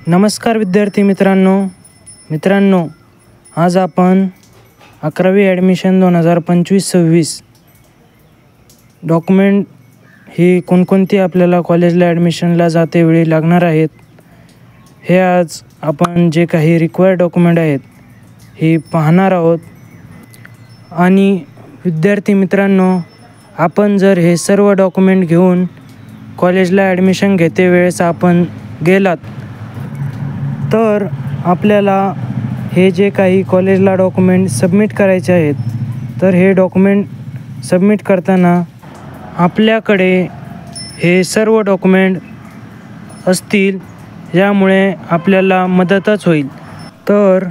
नमस्कार विद्यार्थी मित्रांनो, आज आपण 11वी ॲडमिशन 2025-26 डॉक्युमेंट ही कोणकोणती आपल्याला कॉलेजला ॲडमिशनला जातेवेळी लागणार आहेत, हे आज आपण जे काही रिक्वायर्ड डॉक्युमेंट आहेत हे पाहणार आहोत. आणि विद्यार्थी मित्रांनो, आपण जर हे सर्व डॉक्युमेंट घेऊन कॉलेजला ॲडमिशन घेते वेळेस आपण गेलात तर आपल्याला हे जे काही कॉलेजला डॉक्युमेंट सबमिट करायचे आहेत, तर हे डॉक्युमेंट सबमिट करताना आपल्याकडे हे सर्व डॉक्युमेंट असतील, यामुळे आपल्याला मदतच होईल. तर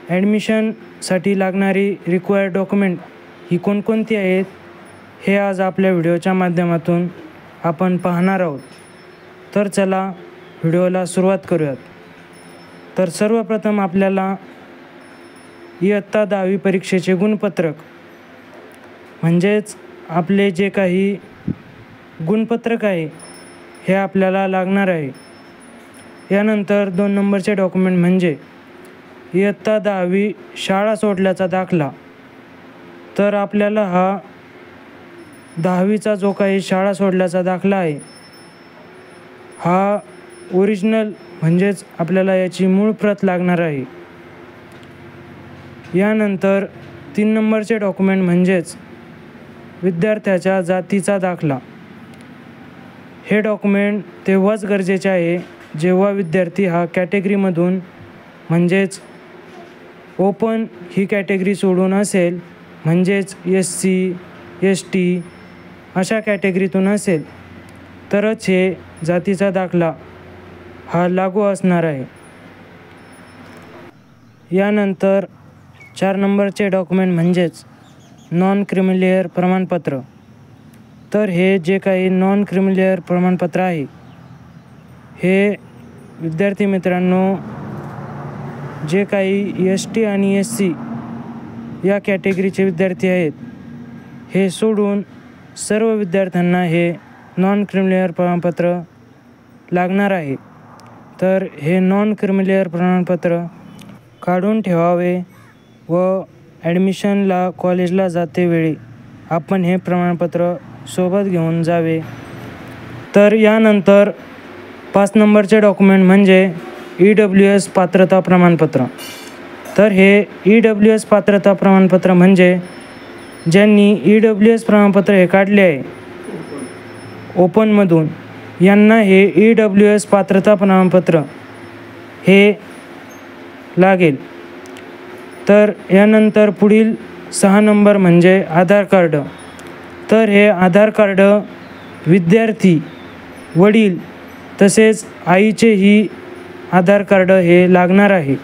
ॲडमिशनसाठी लागणारी रिक्वायर्ड डॉक्युमेंट ही कोणकोणती आहेत हे आज आपल्या व्हिडिओच्या माध्यमातून आपण पाहणार आहोत. तर चला व्हिडिओला सुरुवात करूयात. तर सर्वप्रथम आपल्याला इयत्ता 10वी परीक्षेचे गुणपत्रक म्हणजेच आपले जे काही गुणपत्रक आहे हे आपल्याला लागणार आहे. यानंतर 2 नंबरचे डॉक्युमेंट म्हणजे इयत्ता 10वी शाळा सोडल्याचा दाखला. तर आपल्याला हा 10वीचा जो काही शाळा सोडल्याचा दाखला आहे हा ओरिजिनल म्हणजेच आपल्याला याची मूळ प्रत लागणार आहे. यानंतर 3 नंबरचे डॉक्युमेंट म्हणजेच विद्यार्थ्याच्या जातीचा दाखला. हे डॉक्युमेंट तेव्हाच गरजेचे आहे जेव्हा विद्यार्थी हा कॅटेगरीमधून म्हणजेच ओपन ही कॅटेगरी सोडून असेल, म्हणजेच SC ST अशा कॅटेगरीतून असेल तरच हे जातीचा दाखला हा लागू असणार आहे. यानंतर 4 नंबरचे डॉक्युमेंट म्हणजेच नॉन क्रिमिलेअर प्रमाणपत्र. तर हे जे काही नॉन क्रिमिलेअर प्रमाणपत्र आहे हे विद्यार्थी मित्रांनो जे काही ST आणि SC या कॅटेगरीचे विद्यार्थी आहेत हे सोडून सर्व विद्यार्थ्यांना हे नॉन क्रिमिलेअर प्रमाणपत्र लागणार आहे. तर हे नॉन क्रिमिलेअर प्रमाणपत्र काढून ठेवावे व ॲडमिशनला कॉलेजला जातेवेळी आपण हे प्रमाणपत्र सोबत घेऊन जावे. तर यानंतर 5 नंबरचे डॉक्युमेंट म्हणजे EWS पात्रता प्रमाणपत्र. तर हे EWS पात्रता प्रमाणपत्र म्हणजे ज्यांनी EWS प्रमाणपत्र हे काढले आहे ओपनमधून, यांना हे EWS पात्रता प्रमाणपत्र हे लागेल. तर यानंतर पुढील 6 नंबर म्हणजे आधार कार्ड. तर हे आधार कार्ड विद्यार्थी, वडील तसेच आईचेही आधार कार्ड हे लागणार आहे.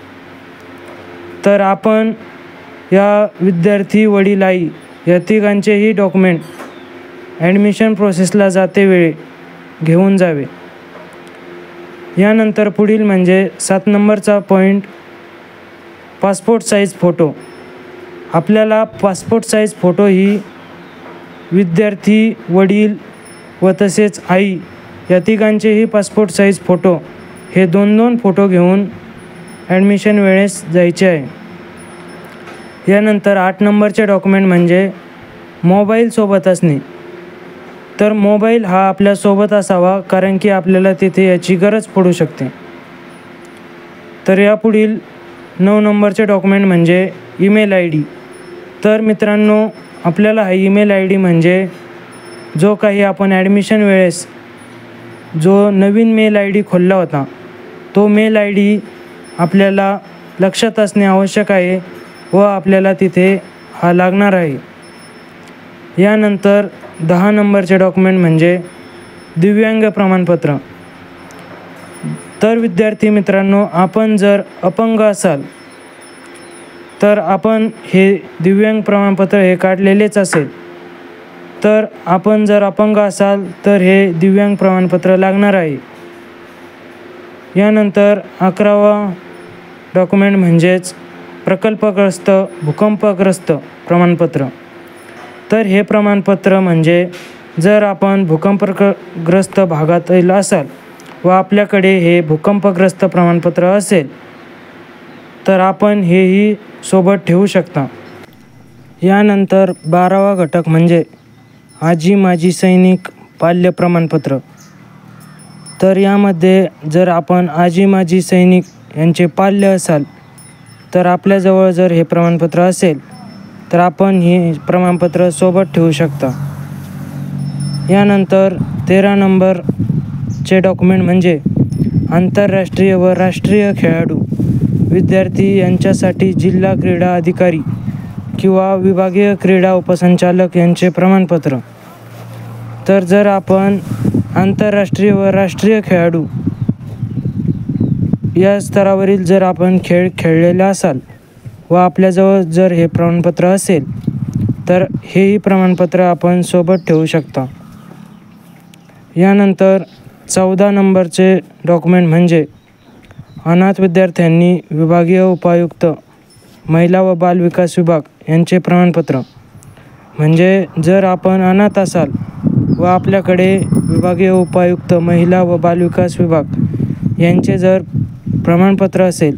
तर आपण या विद्यार्थी, वडील, आई या तिघांचेही डॉक्युमेंट ॲडमिशन प्रोसेसला जातेवेळी घेऊन जावे. यानंतर पुढील म्हणजे 7 नंबरचा पॉईंट पासपोर्ट साईज फोटो. आपल्याला पासपोर्ट साईज फोटो ही विद्यार्थी, वडील व तसेच आई या तिघांचेही पासपोर्ट साईज फोटो हे 2-2 फोटो घेऊन ॲडमिशन वेळेस जायचे आहे. यानंतर 8 नंबरचे डॉक्युमेंट म्हणजे मोबाईल सोबत असणे. तर मोबाईल हा आपल्यासोबत असावा, कारण की आपल्याला तिथे याची गरज पडू शकते. तर यापुढील 9 नंबरचे डॉक्युमेंट म्हणजे ईमेल ID. तर मित्रांनो, आपल्याला हा ईमेल ID म्हणजे जो काही आपण ॲडमिशन वेळेस जो नवीन मेल ID खोलला होता तो मेल ID आपल्याला लक्षात असणे आवश्यक आहे व आपल्याला तिथे हा लागणार आहे. यानंतर 10 नंबरचे डॉक्युमेंट म्हणजे दिव्यांग प्रमाणपत्र. तर विद्यार्थी मित्रांनो, आपण जर अपंग असाल तर आपण हे दिव्यांग प्रमाणपत्र हे काढलेलेच असेल. तर आपण जर अपंग असाल तर हे दिव्यांग प्रमाणपत्र लागणार आहे. यानंतर 11वा डॉक्युमेंट म्हणजेच प्रकल्पग्रस्त, भूकंपग्रस्त प्रमाणपत्र. तर हे प्रमाणपत्र म्हणजे जर आपण भूकंपग्रस्त भागातील असाल व आपल्याकडे हे भूकंपग्रस्त प्रमाणपत्र असेल तर आपण हेही सोबत ठेवू शकता. यानंतर 12वा घटक म्हणजे आजी माजी सैनिक पाल्य प्रमाणपत्र. तर यामध्ये जर आपण आजी माजी सैनिक यांचे पाल्य असाल तर आपल्याजवळ जर हे प्रमाणपत्र असेल तर आपण हे प्रमाणपत्र सोबत ठेवू शकता. यानंतर 13 नंबरचे डॉक्युमेंट म्हणजे आंतरराष्ट्रीय व राष्ट्रीय खेळाडू विद्यार्थी यांच्यासाठी जिल्हा क्रीडा अधिकारी किंवा विभागीय क्रीडा उपसंचालक यांचे प्रमाणपत्र. तर जर आपण आंतरराष्ट्रीय व राष्ट्रीय खेळाडू या स्तरावरील जर आपण खेळ खेळलेला असाल व आपल्याजवळ जर हे प्रमाणपत्र असेल तर हेही प्रमाणपत्र आपण सोबत ठेवू शकता. यानंतर 14 नंबरचे डॉक्युमेंट म्हणजे अनाथ विद्यार्थ्यांनी विभागीय उपायुक्त महिला व बाल विकास विभाग यांचे प्रमाणपत्र. म्हणजे जर आपण अनाथ असाल व आपल्याकडे विभागीय उपायुक्त महिला व बाल विकास विभाग यांचे जर प्रमाणपत्र असेल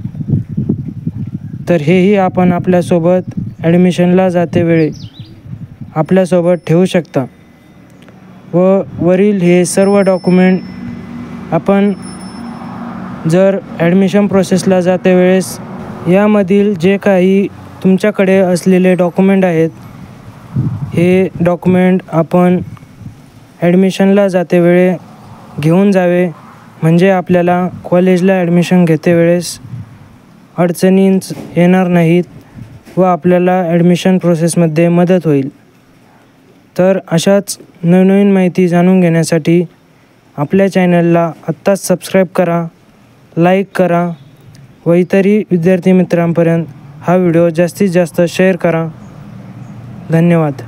तर हेही आपण आपल्यासोबत ॲडमिशनला जातेवेळी आपल्यासोबत ठेवू शकता. व वरील हे सर्व डॉक्युमेंट आपण जर ॲडमिशन प्रोसेसला जातेवेळेस यामधील जे काही तुमच्याकडे असलेले डॉक्युमेंट आहेत हे डॉक्युमेंट आपण ॲडमिशनला जातेवेळी घेऊन जावे. म्हणजे आपल्याला कॉलेजला ॲडमिशन घेतेवेळेस अडचणीच येणार नाहीत व आपल्याला ॲडमिशन प्रोसेसमध्ये मदत होईल. तर अशाच नवनवीन माहिती जाणून घेण्यासाठी आपल्या चॅनलला आत्ताच सबस्क्राईब करा, लाईक करा व इतरही विद्यार्थी मित्रांपर्यंत हा व्हिडिओ जास्तीत जास्त शेअर करा. धन्यवाद.